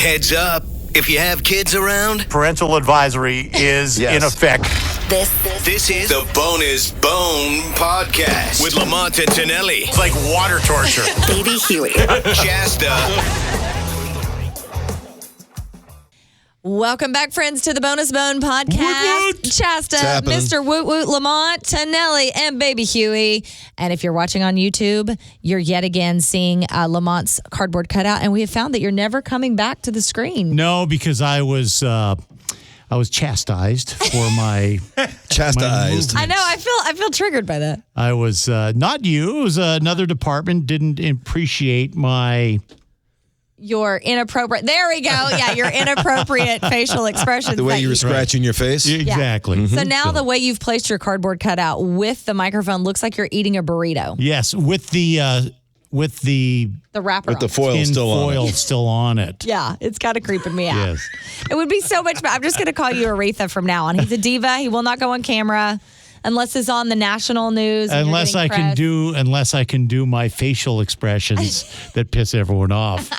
Heads up. If you have kids around, Parental advisory is in effect. This is the Bone is Bone podcast with Lamont and Tonelli. It's like water torture. Baby Huey. Chasta. Welcome back, friends, to the Bonus Bone podcast. Woot woot. Chasta, Mr. Woot Woot, Lamont, Tonelli, and Baby Huey. And if you're watching on YouTube, you're yet again seeing Lamont's cardboard cutout, and we have found that you're never coming back to the screen. No, because I was chastised for my Chastised. I know. I feel triggered by that. I was not you. It was another department didn't appreciate my. Your inappropriate. There we go. Yeah, your inappropriate facial expressions. The way you were scratching your face? Exactly. Mm-hmm. So now the way you've placed your cardboard cutout with the microphone looks like you're eating a burrito. Yes, with the wrapper. With the foil tin still on foil it. still on it. Yeah, it's kind of creeping me out. Yes. It would be so much better. I'm just going to call you Aretha from now on. He's a diva. He will not go on camera unless it's on the national news. and Unless you're I getting can do my facial expressions that piss everyone off.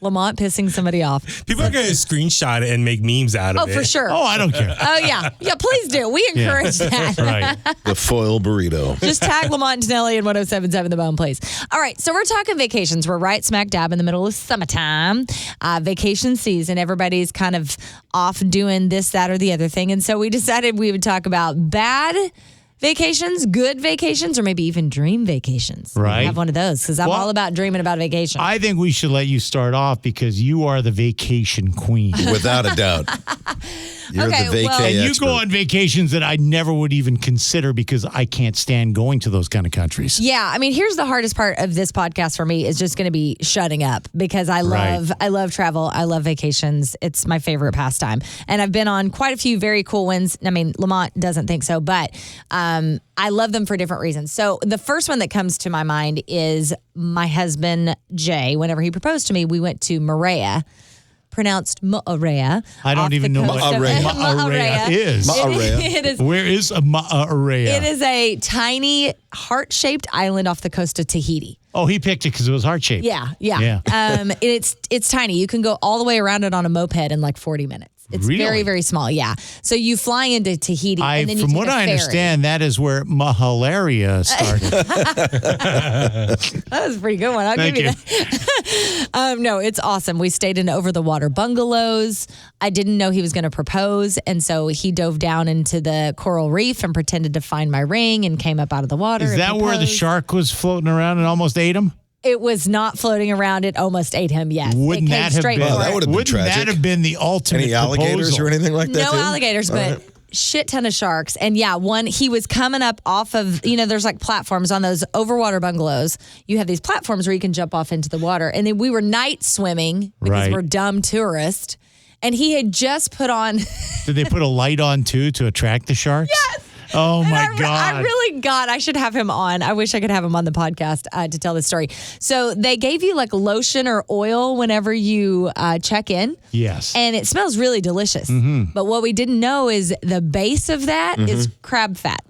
Lamont pissing somebody off. People are going to screenshot it and make memes out of Oh, it. for sure. Oh, I don't care. Oh, yeah. Yeah, please do. We encourage that. Right. The foil burrito. Just tag Lamont and Tonelli in 1077 The Bone, please. All right, so we're talking vacations. We're right smack dab in the middle of summertime, vacation season. Everybody's kind of off doing this, that, or the other thing. And so we decided we would talk about bad vacations, good vacations, or maybe even dream vacations. Right. I have one of those because I'm Well, all about dreaming about a vacation. I think we should let you start off because you are the vacation queen. Without a doubt. You're Okay, the vacay well- And you expert. go on vacations that I never would even consider because I can't stand going to those kind of countries. Yeah, I mean, here's the hardest part of this podcast for me is just going to be shutting up because I love travel. I love vacations. It's my favorite pastime. And I've been on quite a few very cool ones. I mean, Lamont doesn't think so, but I love them for different reasons. So the first one that comes to my mind is my husband, Jay. Whenever he proposed to me, we went to Moorea. Pronounced Moorea. I don't even know what Moorea is. It is. Where is a Moorea? It is a tiny heart-shaped island off the coast of Tahiti. Oh, he picked it because it was heart-shaped. Yeah. Yeah. It's tiny. You can go all the way around it on a moped in like 40 minutes. It's Really? very, very small. Yeah. So you fly into Tahiti and then you from take what a I ferry. understand, that is where Mahalaria started. That was a pretty good one. I'll Thank give you you. that. No, it's awesome. We stayed in over-the-water bungalows. I didn't know he was going to propose, and so he dove down into the coral reef and pretended to find my ring and came up out of the water. Is and that where the proposed. shark was floating around and almost ate him? It was not floating around. It almost ate him. Yes. Wouldn't it came that have straight been? for Oh, that it. would have been Wouldn't tragic. that have been the ultimate Any alligators proposal? or anything like that? No too? alligators, All but right. shit ton of sharks. And yeah, he was coming up off of, there's like platforms on those overwater bungalows. You have these platforms where you can jump off into the water. And then we were night swimming because Right. we're dumb tourists. And he had just put on. Did they put a light on too to attract the sharks? Yes. Oh my God. I should have him on. I wish I could have him on the podcast to tell this story. So they gave you like lotion or oil whenever you check in. Yes. And it smells really delicious. Mm-hmm. But what we didn't know is the base of that is crab fat.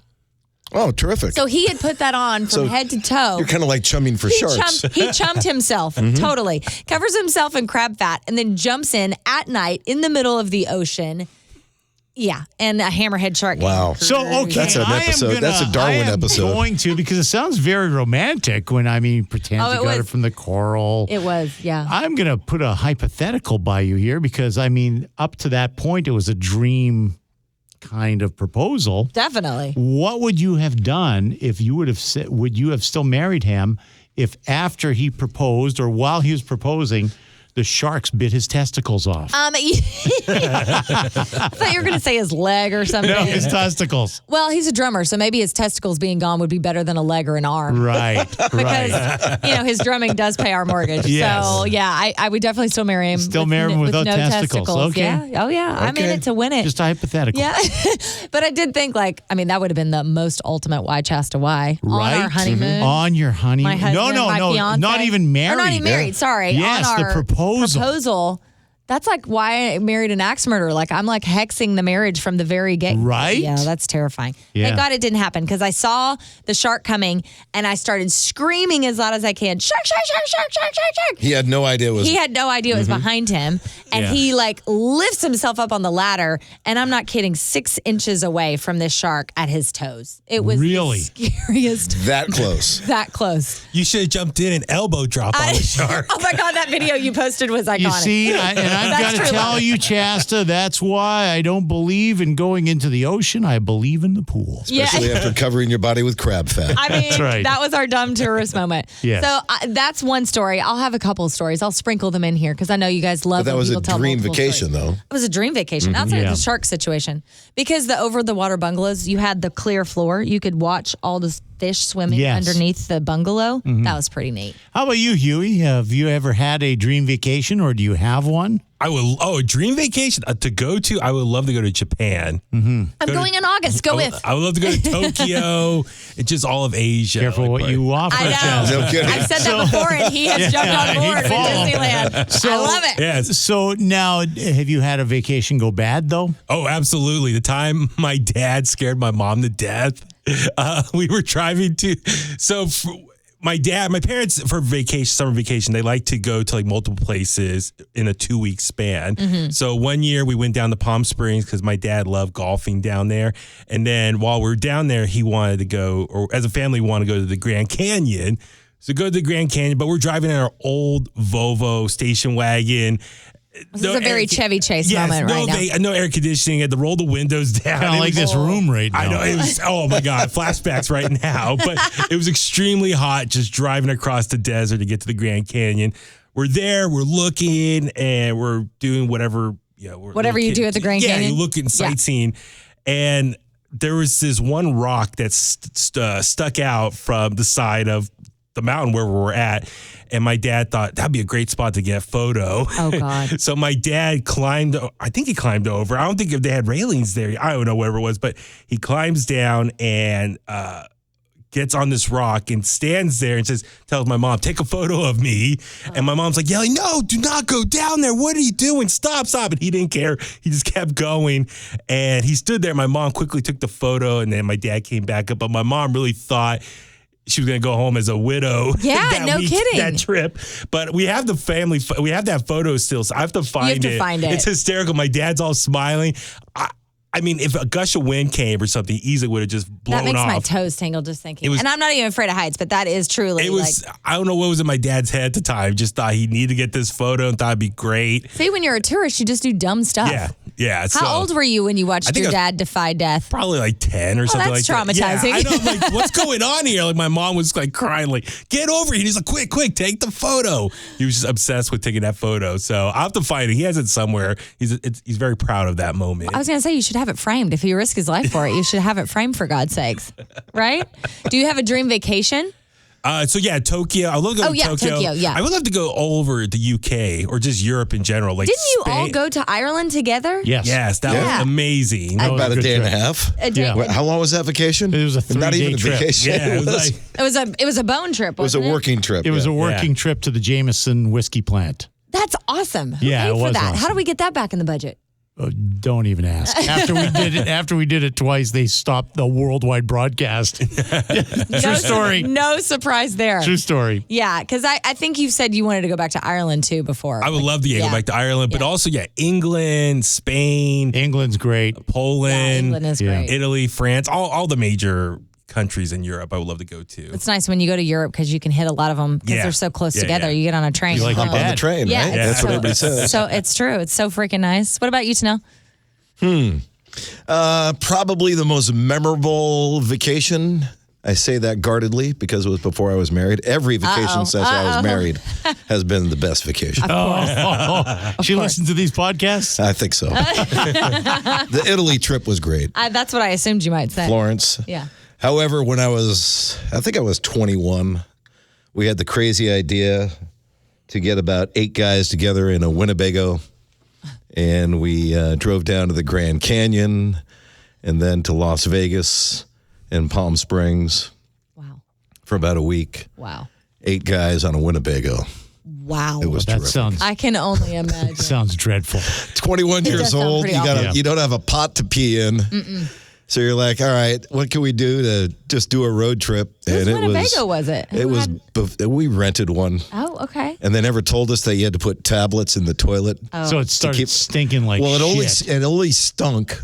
Oh, terrific. So he had put that on from So head to toe. You're kind of like chumming for sharks. He chumped himself, totally. Covers himself in crab fat and then jumps in at night in the middle of the ocean. Yeah, and a hammerhead shark. Wow. So, okay. That's an episode. That's a Darwin episode. I'm going to, because it sounds very romantic when, pretend Oh, you it got it was. from the coral. It was, yeah. I'm going to put a hypothetical by you here because, up to that point, it was a dream kind of proposal. Definitely. What would you have done if you would you have still married him if after he proposed or while he was proposing, the sharks bit his testicles off? I thought you were going to say his leg or something. No, his testicles. Well, he's a drummer, so maybe his testicles being gone would be better than a leg or an arm. Right, Because, right. His drumming does pay our mortgage. Yes. So, yeah, I would definitely still marry him. Still marry him without no testicles. Okay. Yeah. Oh, yeah. I'm in Okay. it to win it. Just a hypothetical. Yeah. But I did think, that would have been the most ultimate why Chasta why. Right? On our honeymoon. On your honeymoon. My husband, no, my fiance. not even married. Or not even married, sorry. Yes, on the our proposal. That's like why I married an axe murderer. Like I'm like hexing the marriage from the very get. Right? Yeah, that's terrifying. Yeah. Thank God it didn't happen because I saw the shark coming and I started screaming as loud as I can. Shark, shark, shark, shark, shark, shark, shark. He had no idea it was. He had no idea it was behind him. And he like lifts himself up on the ladder. And I'm not kidding, 6 inches away from this shark at his toes. It was Really? the scariest. that close. That close. You should have jumped in and elbow drop on the shark. Oh my God, that video you posted was iconic. You see, and I've got to tell you, Chasta, that's why I don't believe in going into the ocean. I believe in the pool. Especially after covering your body with crab fat. I mean, That's right. that was our dumb tourist moment. Yes. So that's one story. I'll have a couple of stories. I'll sprinkle them in here because I know you guys love But that when was a people tell dream multiple vacation, stories. though. It was a dream vacation outside Yeah. of the shark situation. Because the over-the-water bungalows, you had the clear floor. You could watch all the fish swimming Yes. underneath the bungalow. That was pretty neat. How about you, Huey? Have you ever had a dream vacation or do you have one? A dream vacation to go to. I would love to go to Japan. I'm going in August. Go with. I would love to go to Tokyo. It's just all of Asia. Careful what you offer. I know. Chasta. No kidding. I've said that before, and he has jumped on board at Disneyland. I love it. Yes. So now, have you had a vacation go bad, though? Oh, absolutely. The time my dad scared my mom to death, we were driving to. My parents for summer vacation, they like to go to like multiple places in a 2-week span. So one year we went down to Palm Springs because my dad loved golfing down there. And then while we were down there, he wanted to go, or as a family, we wanted to go to the Grand Canyon. So go to the Grand Canyon, but we're driving in our old Volvo station wagon. This is a very Chevy Chase moment right now. No air conditioning. Had to roll the windows down. Kind of like this room right now. I know. It was, oh, my God. Flashbacks right now. But it was extremely hot just driving across the desert to get to the Grand Canyon. We're there. We're looking, and we're doing whatever. Whatever you do at the Grand Canyon? Yeah, you're looking, sightseeing. And there was this one rock that stuck out from the side of the mountain where we were at. And my dad thought that'd be a great spot to get a photo. Oh, God. So my dad climbed, I think he climbed over. I don't think if they had railings there. I don't know, whatever it was. But he climbs down and gets on this rock and stands there and tells my mom, take a photo of me. And my mom's like yelling, no, do not go down there. What are you doing? Stop. And he didn't care. He just kept going. And he stood there. My mom quickly took the photo. And then my dad came back up. But my mom really thought she was going to go home as a widow. Yeah, no kidding. That trip. But we have we have that photo still, so I have to find it. It's hysterical. My dad's all smiling. I mean, if a gush of wind came or something, he easily would have just blown off. That makes my toes tingle just thinking. And I'm not even afraid of heights, but that is truly I don't know what was in my dad's head at the time. Just thought he needed to get this photo and thought it'd be great. See, when you're a tourist, you just do dumb stuff. Yeah. How old were you when you watched your dad defy death? Probably like 10 or something like that. That's traumatizing. Yeah, I know. I'm like, what's going on here? Like, my mom was like crying, like, get over here. And he's like, quick, take the photo. He was just obsessed with taking that photo. So I'll have to find it. He has it somewhere. He's very proud of that moment. I was going to say, you should have it framed. If he risk his life for it, you should have it framed, for God's sakes. Right? Do you have a dream vacation? Tokyo. I would love to go to Tokyo. Tokyo, yeah. I would love to go all over the UK or just Europe in general. Like, didn't you Spain. all go to Ireland together? Yes, that was amazing. About a day and a half. How long was that vacation? It was a 3-day Not even a trip. vacation. Yeah, It was a bone trip. It was a working trip. It was a working trip to the Jameson whiskey plant. That's awesome. Who Yeah, paid it for was that? awesome. How do we get that back in the budget? Don't even ask. After we did it twice, they stopped the worldwide broadcast. True story. No surprise there. True story. Yeah, because I think you said you wanted to go back to Ireland too before. I would love to go back to Ireland, but also England, Spain, England's great. Poland, England is great. Italy, France, all the major countries in Europe I would love to go to. It's nice when you go to Europe because you can hit a lot of them because they're so close together. Yeah. You get on a train. You like Hop on the train, Yeah, right? That's what everybody says. So it's true. It's so freaking nice. What about you, Tonelli? Probably the most memorable vacation. I say that guardedly because it was before I was married. Every vacation since I was married has been the best vacation. She listens to these podcasts? I think so. The Italy trip was great. That's what I assumed you might say. Florence. Yeah. However, when I think I was 21, we had the crazy idea to get about 8 guys together in a Winnebago. And we drove down to the Grand Canyon and then to Las Vegas and Palm Springs. Wow. For about a week. Wow. 8 guys on a Winnebago. Wow. It was That terrific. sounds I can only imagine. sounds dreadful. 21 does years sound old. pretty You don't have a pot to pee in. So you're like, all right, what can we do to just do a road trip? Whose Winnebago was it? It was. We rented one, Oh, okay. and they never told us that you had to put tablets in the toilet. So it started stinking like Well, shit. it only stinked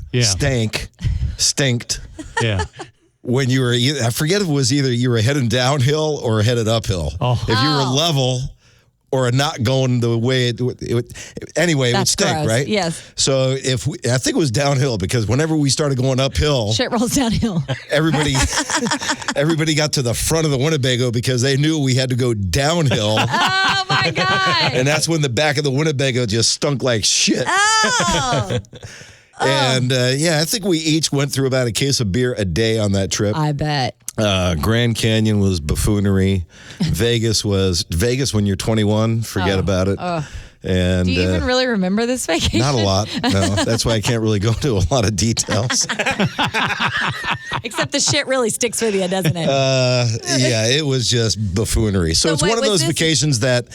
Yeah. when you were. I forget if it was either you were heading downhill or headed uphill. Oh. If you were level or not going the way anyway, it would That's stink, gross. right? Yes. So I think it was downhill because whenever we started going uphill, Shit rolls downhill. everybody got to the front of the Winnebago because they knew we had to go downhill. Oh, my God. And that's when the back of the Winnebago just stunk like shit. Oh. And I think we each went through about a case of beer a day on that trip. I bet. Grand Canyon was buffoonery. Vegas when you're 21. Forget about it. And Do you even really remember this vacation? not a lot. No, that's why I can't really go into a lot of details. Except the shit really sticks with you, doesn't it? It was just buffoonery. So it's wait, one of was those this- vacations that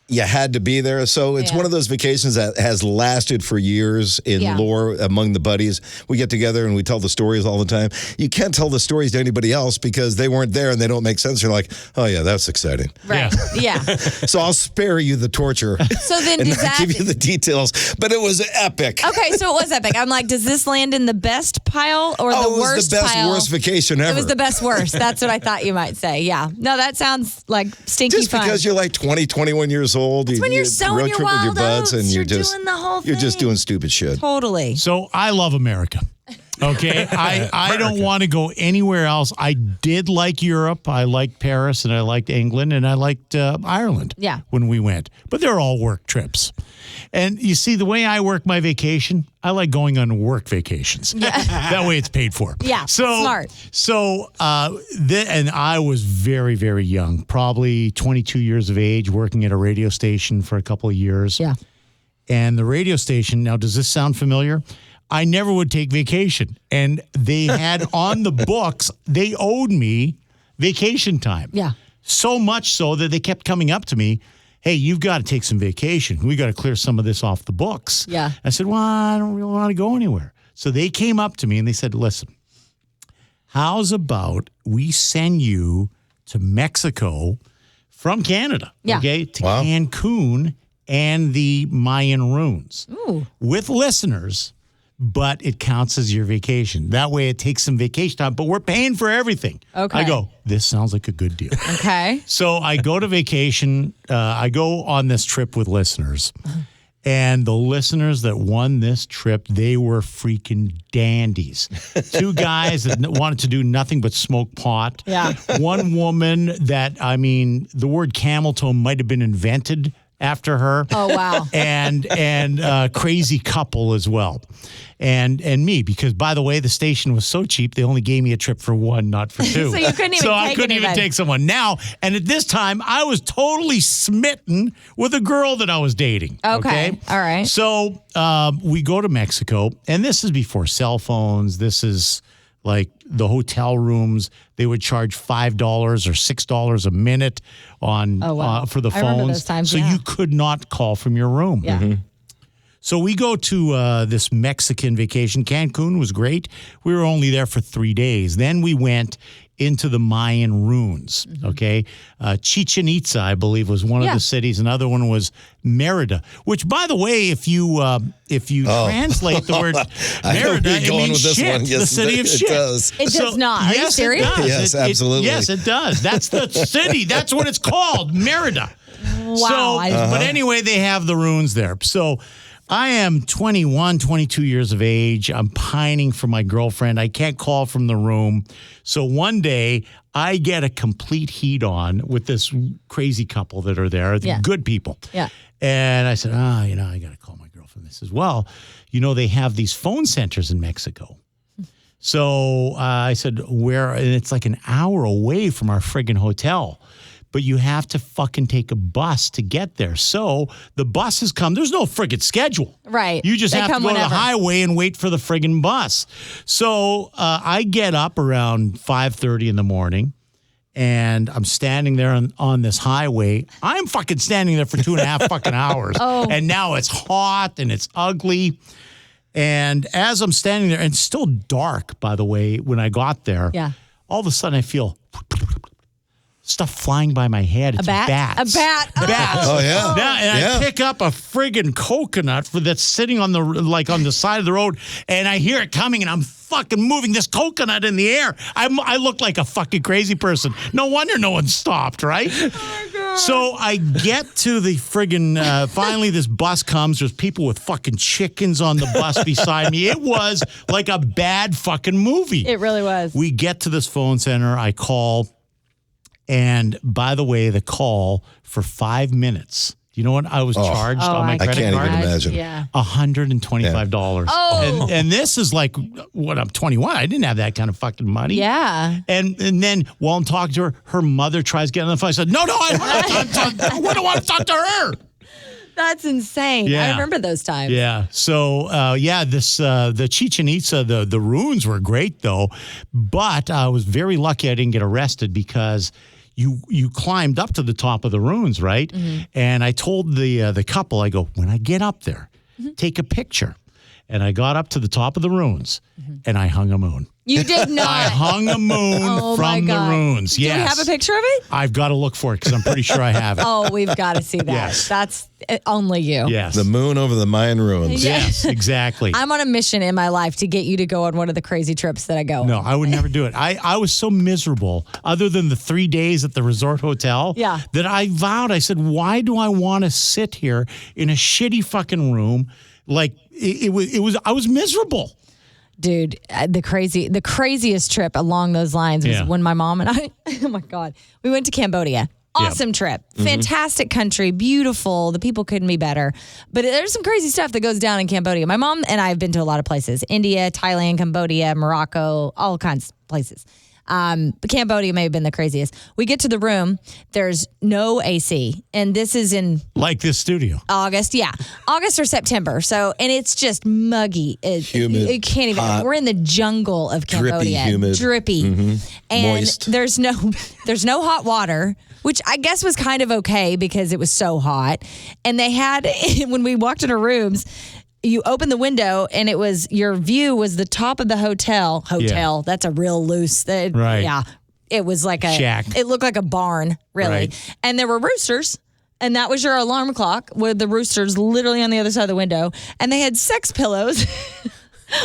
you had to be there. So it's Yeah. one of those vacations that has lasted for years in Yeah. lore among the buddies. We get together and we tell the stories all the time. You can't tell the stories to anybody else because they weren't there and they don't make sense. You're like, oh yeah, that's exciting. Right. Yeah. So I'll spare you the torture So then and does not that... give you the details. But it was epic. Okay, so it was epic. I'm like, does this land in the best pile or Oh, the it was worst the best, pile? worst vacation ever. It was the best worst. That's what I thought you might say. Yeah. No, that sounds like stinky Just fun. because you're like 20, 21 years old. It's when you're sowing road your trip with your wild buds and oats, you're you're just doing the whole You're just thing. doing stupid shit. Totally. So I love America. Okay. I don't want to go anywhere else. I did like Europe. I liked Paris and I liked England and I liked Ireland. Yeah. When we went. But they're all work trips. And you see, the way I work my vacation, I like going on work vacations. That way it's paid for. Yeah, So, smart. So, and I was very, very young, probably 22 years of age, working at a radio station for a couple of years. Yeah. And the radio station, now, does this sound familiar? I never would take vacation. And they had on the books, they owed me vacation time. Yeah. So much so that they kept coming up to me, hey, you've got to take some vacation. We got to clear some of this off the books. Yeah. I said, well, I don't really want to go anywhere. So they came up to me and they said, listen, how's about we send you to Mexico from Canada, Yeah. okay, to Wow. Cancun and the Mayan ruins Ooh. with listeners, but it counts as your vacation. That way it takes some vacation time, but we're paying for everything. Okay. I go, this sounds like a good deal. Okay. So I go to vacation. I go on this trip with listeners. And the listeners that won this trip, they were freaking dandies. Two guys that wanted to do nothing but smoke pot. Yeah. One woman that, I mean, the word camel toe might have been invented after her. Oh, wow. And crazy couple as well. And me, because by the way, the station was so cheap, they only gave me a trip for one, not for two. So you couldn't even I take couldn't even anybody. take someone. Now, and at this time, I was totally smitten with a girl that I was dating. Okay. All right. So we go to Mexico, and this is before cell phones. This is like the hotel rooms. They would charge $5 or $6 a minute on Oh, wow. for the I remember phones. those times, so yeah. you could not call from your room. Yeah. So we go to this Mexican vacation. Cancun was great. We were only there for 3 days. Then we went into the Mayan ruins, okay? Chichen Itza, I believe, was one of the cities. Another one was Merida, which, by the way, if you translate the word I know where Merida, you're it going means with this shit, one. Yes, the city of it shit. does. It does not. Are you yes, serious? It does. Yes, absolutely. Yes, it does. That's the city. That's what it's called, Merida. Wow. But anyway, they have the ruins there. So I am 21, 22 years of age. I'm pining for my girlfriend. I can't call from the room. So one day I get a complete heat on with this crazy couple that are there, Yeah. good people. Yeah. And I said, I got to call my girlfriend. This as well. They have these phone centers in Mexico. So I said, where? And it's like an hour away from our friggin' hotel. But you have to fucking take a bus to get there. So the buses come. There's no friggin' schedule. Right. You just They have to come go to whenever. the highway and wait for the friggin' bus. So I get up around 5:30 in the morning, And I'm standing there on this highway. I'm fucking standing there for 2.5 fucking hours. And now it's hot and it's ugly. And as I'm standing there, and it's still dark, by the way, when I got there. Yeah. All of a sudden I feel stuff flying by my head. It's bats. A bat. Bats. Oh, yeah. I pick up a friggin' coconut that's sitting on the side of the road, and I hear it coming, and I'm fucking moving this coconut in the air. I look like a fucking crazy person. No wonder no one stopped, right? Oh my God. So I get to the friggin' finally this bus comes. There's people with fucking chickens on the bus beside me. It was like a bad fucking movie. It really was. We get to this phone center. I call. And by the way, the call for 5 minutes. You know what I was charged on my credit can't card? even imagine. Yeah. $125. Oh. And this is like, I'm 21. I didn't have that kind of fucking money. Yeah. And then while I'm talking to her mother tries getting on the phone. I said, no, I don't want to talk to her. That's insane. Yeah. I remember those times. Yeah. So, the Chichen Itza, the ruins were great, though. But I was very lucky I didn't get arrested because you climbed up to the top of the ruins, right? Mm-hmm. And I told the couple, I go, when I get up there, take a picture. And I got up to the top of the ruins, and I hung a moon. You did not. I hung a moon from the ruins. Yes. Do we have a picture of it? I've got to look for it because I'm pretty sure I have it. Oh, we've got to see that. Yes. That's only you. Yes. The moon over the Mayan ruins. Yes, exactly. I'm on a mission in my life to get you to go on one of the crazy trips that I go on. No, I would never do it. I was so miserable, other than the 3 days at the resort hotel, that I vowed, I said, why do I want to sit here in a shitty fucking room? Like, it was. I was miserable. Dude, the craziest trip along those lines was when my mom and I, oh my God, we went to Cambodia. Awesome trip. Fantastic country. Beautiful. The people couldn't be better. But there's some crazy stuff that goes down in Cambodia. My mom and I have been to a lot of places. India, Thailand, Cambodia, Morocco, all kinds of places. But Cambodia may have been the craziest. We get to the room. There's no AC. And this is in... like this studio. August or September. So, and it's just muggy. Humid. It can't even... Hot. We're in the jungle of Cambodia. Drippy, humid. And moist. there's no hot water, which I guess was kind of okay because it was so hot. And they had, when we walked in our rooms... You open the window and your view was the top of the hotel. Yeah. That's a real loose thing. Right. Yeah. It was like a shack. It looked like a barn, really. Right. And there were roosters. And that was your alarm clock with the roosters literally on the other side of the window. And they had sex pillows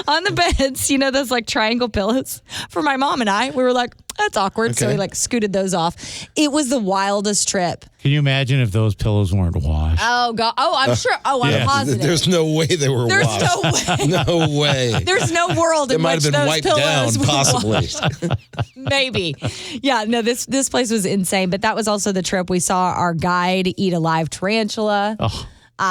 on the beds, those like triangle pillows for my mom and I. We were like, that's awkward. Okay. So we like scooted those off. It was the wildest trip. Can you imagine if those pillows weren't washed? Oh, God. Oh, I'm sure. Oh, I'm positive. There's no way they were washed. There's no way. No way. There's no world in which those pillows might have been wiped down, possibly. Maybe. Yeah, no, this place was insane. But that was also the trip. We saw our guide eat a live tarantula. Oh.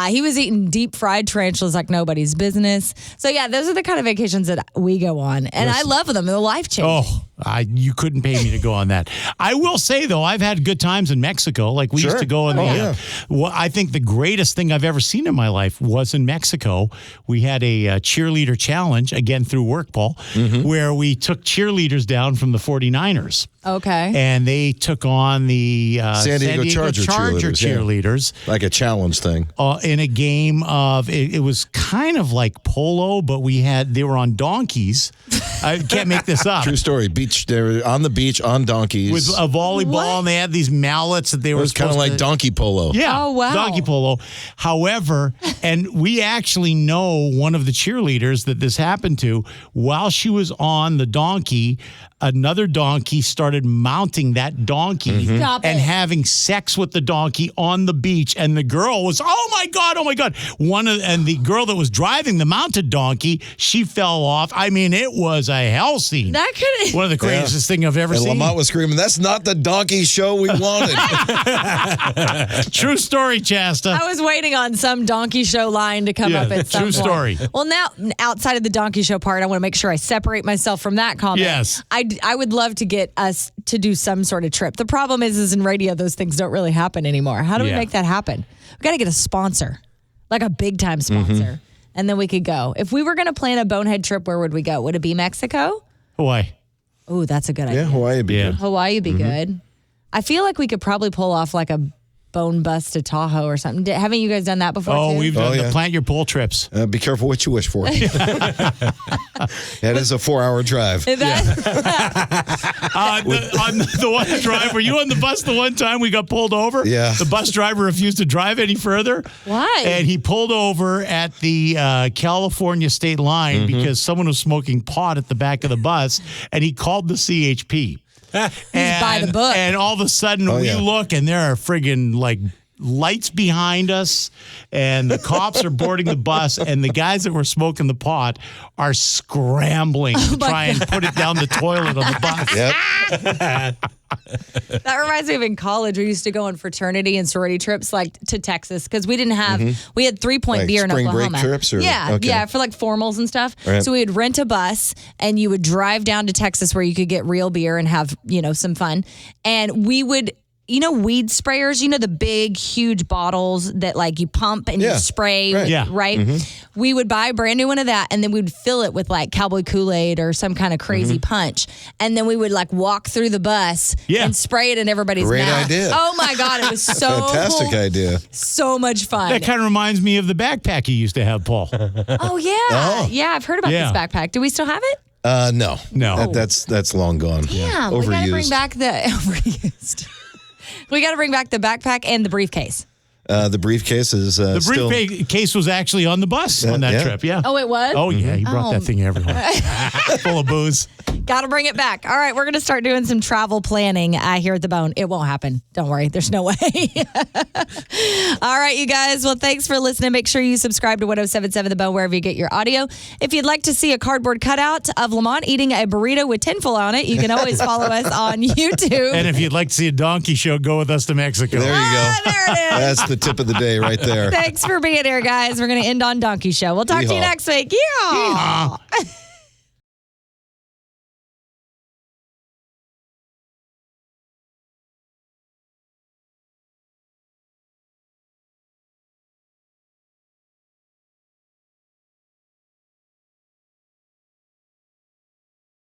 He was eating deep fried tarantulas like nobody's business. So yeah, those are the kind of vacations that we go on, and I love them. They're life changing. Oh, you couldn't pay me to go on that. I will say though, I've had good times in Mexico. Like we used to go on I think the greatest thing I've ever seen in my life was in Mexico. We had a cheerleader challenge again through work, Paul, where we took cheerleaders down from the 49ers. Okay. And they took on the San Diego Charger cheerleaders. Like a challenge thing. In a game of, it was kind of like polo, but they were on donkeys. I can't make this up. True story. They were on the beach on donkeys. With a volleyball, and they had these mallets that they were kind of like donkey polo. Yeah. Oh, wow. Donkey polo. However, and we actually know one of the cheerleaders that this happened to, while she was on the donkey, another donkey started mounting that donkey and having sex with the donkey on the beach. And the girl was, oh my God. And the girl that was driving the mounted donkey, she fell off. I mean, it was a hell scene. That could one of the craziest thing I've ever seen. Lamont was screaming, that's not the donkey show we wanted. True story, Chasta. I was waiting on some donkey show line to come up at some true point. story. Well, now, outside of the donkey show part, I want to make sure I separate myself from that comment. Yes. I would love to get us to do some sort of trip. The problem is in radio, those things don't really happen anymore. How do we make that happen? We got to get a sponsor, like a big time sponsor, and then we could go. If we were going to plan a bonehead trip, where would we go? Would it be Mexico? Hawaii. Oh, that's a good idea. Yeah, Hawaii would be good. Hawaii would be good. I feel like we could probably pull off like a bone bus to Tahoe or something. Haven't you guys done that before? Oh, too? we've done the plant your pole trips. Be careful what you wish for. That is a 4-hour drive. On the one drive, were you on the bus the one time we got pulled over? Yeah. The bus driver refused to drive any further. Why? And he pulled over at the California state line because someone was smoking pot at the back of the bus, and he called the CHP. He's by the book. And all of a sudden, we look, and there are friggin' like lights behind us, and the cops are boarding the bus, and the guys that were smoking the pot are scrambling to try and put it down the toilet on the bus. Yep. That reminds me of in college, we used to go on fraternity and sorority trips like to Texas because we didn't have, we had 3-point Like beer in spring Oklahoma. break trips? Or, Yeah, for like formals and stuff. Right. So we would rent a bus and you would drive down to Texas where you could get real beer and have, some fun. And we would, weed sprayers, the big, huge bottles that like you pump and you spray, right? Mm-hmm. We would buy a brand new one of that and then we would fill it with like cowboy Kool-Aid or some kind of crazy punch. And then we would like walk through the bus and spray it in everybody's Great mouth. idea. Oh my God, it was so Fantastic idea. So much fun. That kind of reminds me of the backpack you used to have, Paul. Oh yeah. Yeah, I've heard about this backpack. Do we still have it? No. That's long gone. Damn, we gotta bring back the overused. We got to bring back the backpack and the briefcase. The briefcase is the still... briefcase was actually on the bus on that trip. Yeah. Oh, it was? Oh, yeah. He brought that thing everywhere. Full of booze. Got to bring it back. All right, we're going to start doing some travel planning here at the Bone. It won't happen. Don't worry. There's no way. All right, you guys. Well, thanks for listening. Make sure you subscribe to 107.7 The Bone wherever you get your audio. If you'd like to see a cardboard cutout of Lamont eating a burrito with tinfoil on it, you can always follow us on YouTube. And if you'd like to see a donkey show, go with us to Mexico. There you go. There it is. That's the tip of the day right there. Thanks for being here, guys. We're going to end on Donkey Show. We'll talk to you next week. Yeehaw.